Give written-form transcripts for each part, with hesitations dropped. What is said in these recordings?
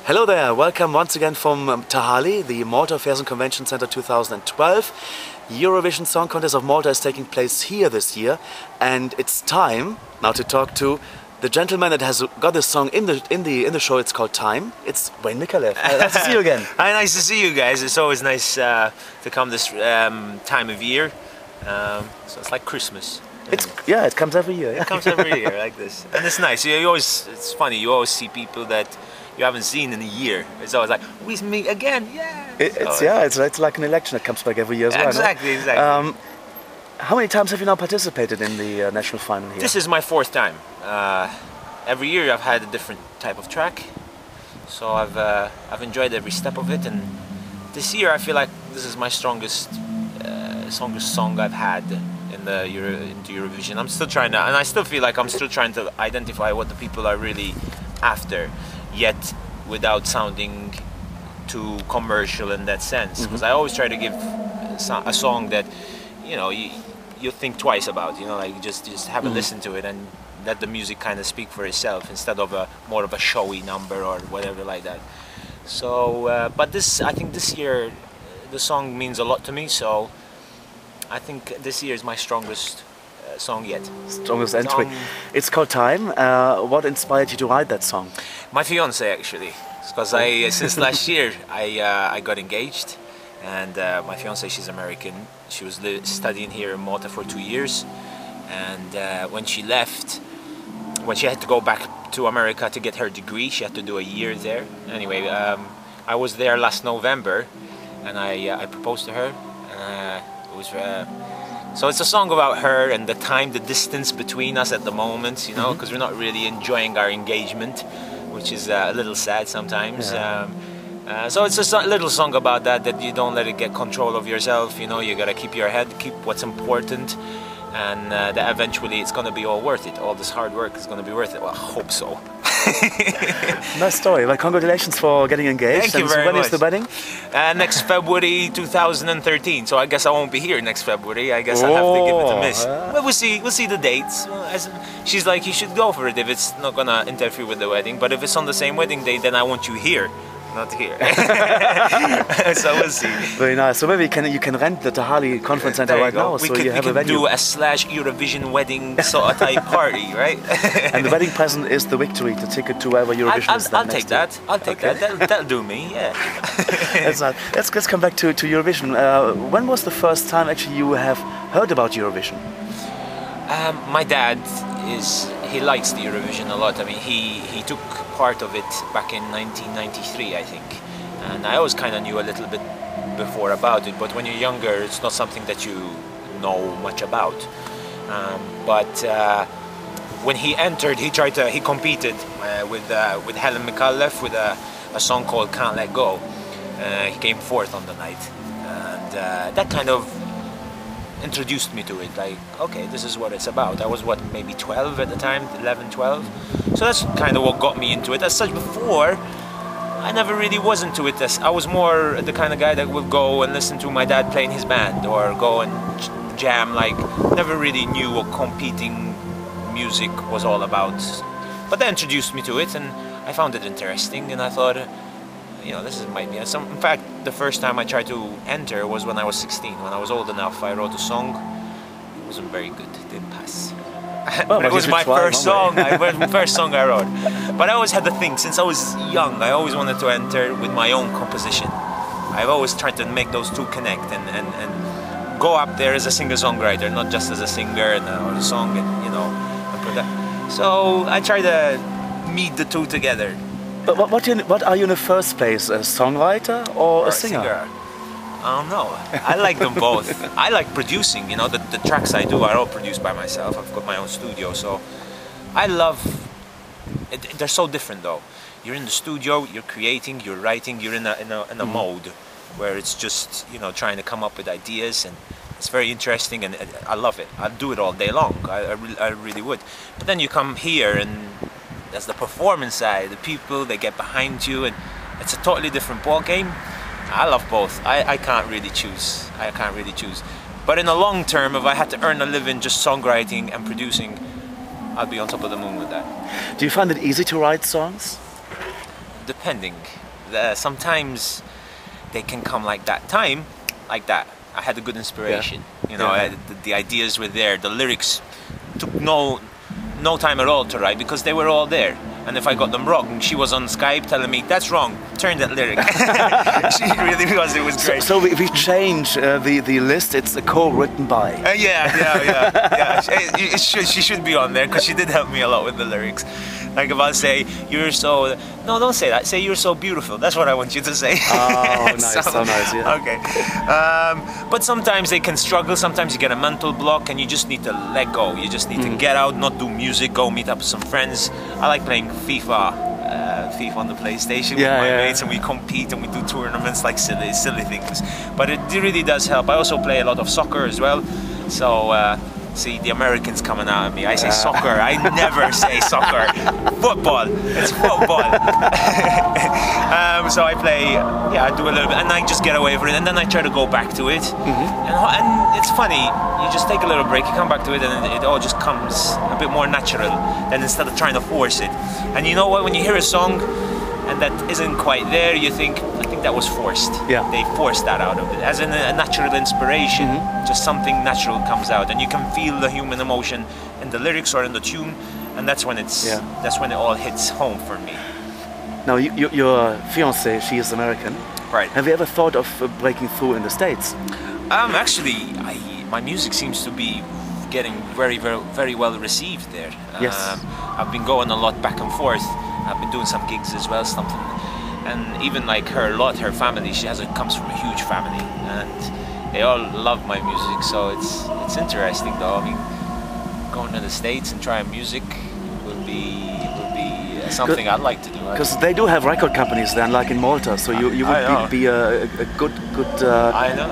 Hello there, welcome once again from Ta Qali, the Malta Affairs and Convention Center 2012. Eurovision Song Contest of Malta is taking place here this year, and it's time now to talk to the gentleman that has got this song in the show. It's called Time. It's Wayne Micallef. Nice to see you again. Hi, nice to see you guys. It's always nice to come this time of year. So it's like Christmas. Yeah, it comes every year. Yeah. It comes every year like this, and it's nice. It's funny. You always see people that you haven't seen in a year. It's always like, we meet again, yeah. It's like an election that comes back every year as well. Exactly, no? exactly. How many times have you now participated in the national final here? This is my fourth time. Every year I've had a different type of track, so I've enjoyed every step of it. And this year I feel like this is my strongest song I've had into Eurovision. I'm still trying to, and I still feel like I'm still trying to identify what the people are really after, yet without sounding too commercial in that sense. Because I always try to give a song that you think twice about. Like just have a listen to it and let the music kind of speak for itself instead of more of a showy number or whatever like that. So, but I think this year the song means a lot to me. So I think this year is my strongest song yet. Strongest entry. It's called Time. What inspired you to write that song? My fiance, actually, because since last year I got engaged, and my fiance, she's American. She was studying here in Malta for 2 years, and when she left, when she had to go back to America to get her degree, she had to do a year there. Anyway, I was there last November, and I proposed to her. It was so it's a song about her and the time, the distance between us at the moment, because we're not really enjoying our engagement, which is a little sad sometimes. Yeah. So it's a little song about that you don't let it get control of yourself. You gotta keep your head, keep what's important, and that eventually it's gonna be all worth it. All this hard work is gonna be worth it. Well, I hope so. Nice story. Well, congratulations for getting engaged. Thank you very much. When is the wedding? Next February 2013. So I guess I won't be here next February. I guess I'll have to give it a miss. But we'll see. We'll see the dates. She's like, you should go for it if it's not gonna interfere with the wedding. But if it's on the same wedding day, then I want you here. Not here. So we'll see. Very nice. So maybe you can rent the Ta Qali Conference Center right now. We can do a /Eurovision wedding sort of type party, right? And the wedding present is the victory, the ticket to wherever Eurovision is. I'll take that. I'll take that. That'll do me. Yeah. That's nice. Let's come back to Eurovision. When was the first time actually you have heard about Eurovision? My dad he likes the Eurovision a lot. I mean, he took part of it back in 1993, I think, and I always kind of knew a little bit before about it, but when you're younger it's not something that you know much about. But when he entered, he competed with Wayne Micallef with a song called Can't Let Go. He came fourth on the night, and that kind of introduced me to it. Like, okay, this is what it's about. I was maybe 12 at the time, 11, 12. So that's kind of what got me into it. As such, before I never really was into it. I was more the kind of guy that would go and listen to my dad playing his band or go and jam. Like, never really knew what competing music was all about. But they introduced me to it, and I found it interesting, and I thought, this might be. In fact, the first time I tried to enter was when I was 16. When I was old enough, I wrote a song. It wasn't very good. It didn't pass. But it was my first song. First song I wrote. But I always had the thing, since I was young, I always wanted to enter with my own composition. I've always tried to make those two connect and go up there as a singer-songwriter, not just as a singer or a song, and put that. So I try to meet the two together. But what are you in the first place, a songwriter or a singer? I don't know. I like them both. I like producing. The tracks I do are all produced by myself. I've got my own studio, so I love it. They're so different, though. You're in the studio, you're creating, you're writing, you're in a mode where it's just trying to come up with ideas, and it's very interesting, and I love it. I'd do it all day long. I really would. But then you come here, and there's the performance side. The people, they get behind you, and it's a totally different ball game. I love both. I can't really choose. But in the long term, if I had to earn a living just songwriting and producing, I'd be on top of the moon with that. Do you find it easy to write songs? depending. Sometimes they can come like that time, like that. I had a good inspiration. You know, the ideas were there. The lyrics took no time at all to write because they were all there. And if I got them wrong, she was on Skype telling me, that's wrong, turn that lyric. She really was, it was great. So if we change the list, it's a co-written by. Yeah. She should be on there because she did help me a lot with the lyrics. Like if I say, you're so... No, don't say that. Say, you're so beautiful. That's what I want you to say. Oh, nice, so nice, yeah. Okay. But sometimes they can struggle. Sometimes you get a mental block and you just need to let go. You just need to get out, not do music, go meet up with some friends. I like playing FIFA on the PlayStation with my mates, and we compete and we do tournaments, like silly things. But it really does help. I also play a lot of soccer as well. So... see, the Americans coming out at me. I say soccer. I never say soccer. Football. It's football. So I play, I do a little bit, and I just get away with it, and then I try to go back to it. And it's funny. You just take a little break, you come back to it, and it all just comes a bit more natural than instead of trying to force it. And you know what? When you hear a song and that isn't quite there, you think, I think that was forced. Yeah. They forced that out of it. As in a natural inspiration, just something natural comes out, and you can feel the human emotion in the lyrics or in the tune, and that's when that's when it all hits home for me. Now, your fiancée, she is American. Right. Have you ever thought of breaking through in the States? Actually, my music seems to be getting very well received there. Yes. I've been going a lot back and forth. I've been doing some gigs as well, and even like her family, comes from a huge family, and they all love my music. So it's interesting though. I mean, going to the States and trying music will be something I'd like to do. Because they do have record companies then, like in Malta. So you would be a good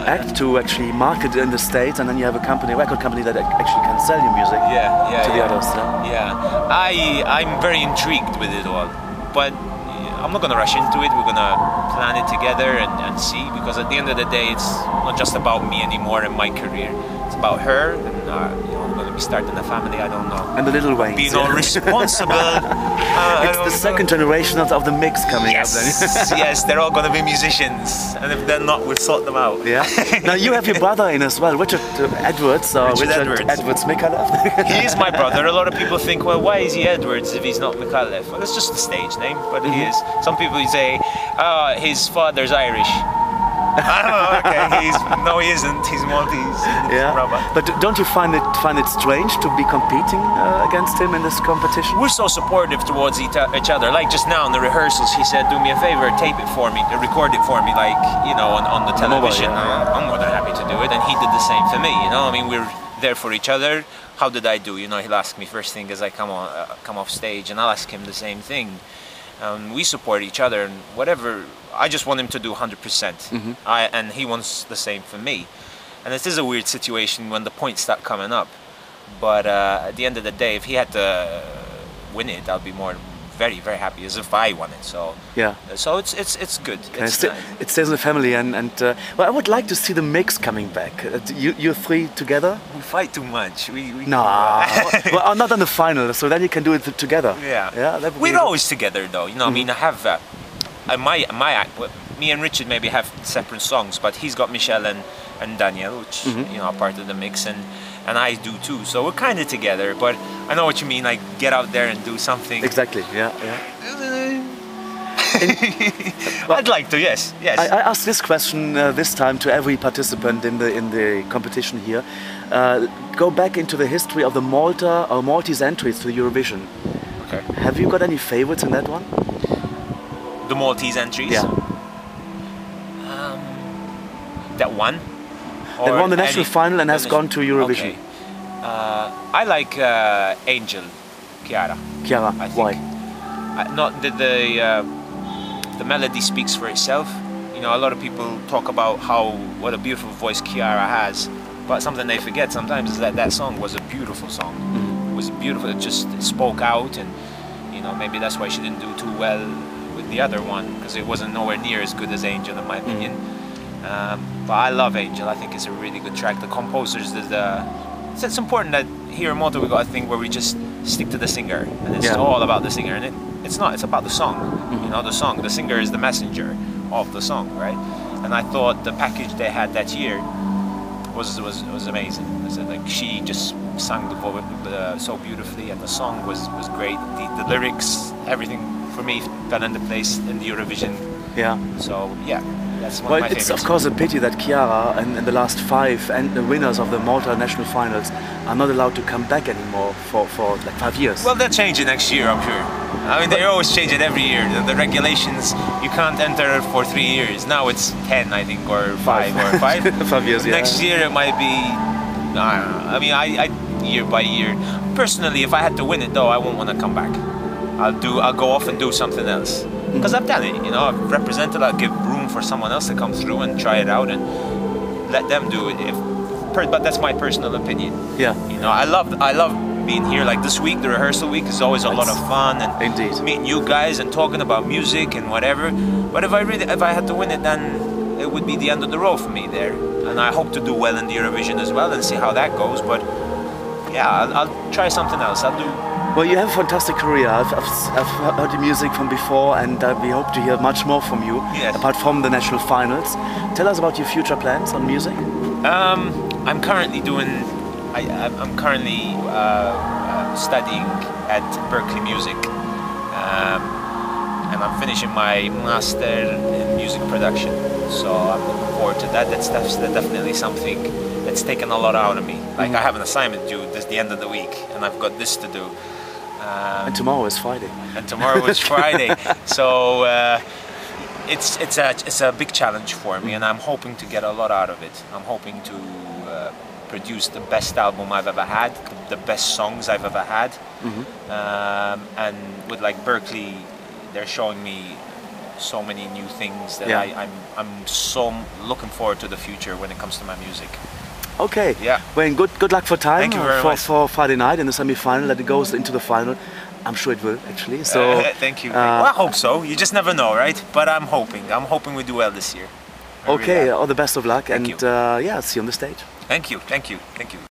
act to actually market in the States, and then you have a record company that actually can sell your music to the others. I'm very intrigued with it all, but I'm not going to rush into it. We're going to plan it together and see, because at the end of the day, it's not just about me anymore and my career. It's about her, and I'm going to be starting a family. I don't know. And the little Wayne. Being all responsible. It's the second generation of the mix coming up then. Yes, they're all going to be musicians, and if they're not, we'll sort them out. Yeah. Now you have your brother in as well, Richard Edwards. Edwards Micallef. He is my brother. A lot of people think, well, why is he Edwards if he's not Micallef? Well, it's just a stage name, but he is. Some people say, his father's Irish. Oh, okay. No, he isn't. He's Maltese. Yeah. But don't you find it strange to be competing against him in this competition? We're so supportive towards each other. Like just now in the rehearsals, he said, "Do me a favor, tape it for me, record it for me, like on the television." I'm more than happy to do it, and he did the same for me. You know, I mean, we're there for each other. How did I do? You know, he'll ask me first thing as I come off stage, and I'll ask him the same thing. We support each other, and whatever. I just want him to do 100%, and he wants the same for me. And it is a weird situation when the points start coming up. But at the end of the day, if he had to win it, I'll be very happy as if I won it. So so it's good. It stays in the family, and well, I would like to see the mix coming back. You three together? We fight too much. No, well, not on the final. So then you can do it together. Yeah. We're always together though. You know, I mean, I have my act. Me and Richard maybe have separate songs, but he's got Michelle and Daniel, which you know are part of the mix, and I do too. So we're kind of together. But I know what you mean. Like get out there and do something. Exactly. Yeah. I'd like to. Yes. I asked this question this time to every participant in the competition here. Go back into the history of the Maltese entries to the Eurovision. Okay. Have you got any favorites in that one? The Maltese entries? Yeah. That won? That won the national final and has gone to Eurovision. Okay. I like Angel, Chiara. Chiara, why? Not the melody speaks for itself. You know, a lot of people talk about what a beautiful voice Chiara has, but something they forget sometimes is that song was a beautiful song. It was beautiful. It just spoke out, and you know, maybe that's why she didn't do too well with the other one, because it wasn't nowhere near as good as Angel in my opinion. But I love Angel. I think it's a really good track. The composers did it's important that here in Malta we got a thing where we just stick to the singer, and it's all about the singer, and it's not. It's about the song. You know, the song. The singer is the messenger of the song, right? And I thought the package they had that year was amazing. I said, like, she just sang the vocal so beautifully, and the song was great. The lyrics, everything for me fell into place in the Eurovision. Yeah. So yeah, that's one of my favorites. It's of course a pity that Chiara and the last 5 and the winners of the Malta national finals are not allowed to come back anymore for like 5 years. Well, they'll change it next year, I'm sure. I mean, they always change it every year. The regulations, you can't enter for 3 years. Now it's 10, I think, or 5 or 5. 5 years, yeah. Next year it might be, I don't know. I mean, I year by year. Personally, if I had to win it though, I won't want to come back. I'll go off and do something else. Because I've done it, you know, I've represented. I'll give room for someone else to come through and try it out and let them do it. But that's my personal opinion. Yeah. You know, I love being here. Like this week, the rehearsal week is always a lot of fun, and indeed meeting you guys and talking about music and whatever. But if I had to win it, then it would be the end of the road for me there. And I hope to do well in the Eurovision as well and see how that goes. But yeah, I'll try something else. I'll do. Well, you have a fantastic career. I've heard your music from before, and we hope to hear much more from you, yes, apart from the national finals. Tell us about your future plans on music. I'm currently studying at Berkeley Music, and I'm finishing my master in music production. So I'm looking forward to that. That's definitely something that's taken a lot out of me. Like I have an assignment due this the end of the week, and I've got this to do. And tomorrow is Friday. And tomorrow is Friday. So it's a big challenge for me, and I'm hoping to get a lot out of it. I'm hoping to produce the best album I've ever had, the best songs I've ever had. And with like Berkeley, they're showing me so many new things that I'm so looking forward to the future when it comes to my music. Okay. Yeah. Wayne, good luck for time. Thank you very much. For Friday night in the semi-final, that it goes into the final. I'm sure it will, actually. So thank you. Well, I hope so. You just never know, right? But I'm hoping we do well this year. Okay. All the best of luck, Thank and you. yeah, see you on the stage. Thank you. Thank you. Thank you.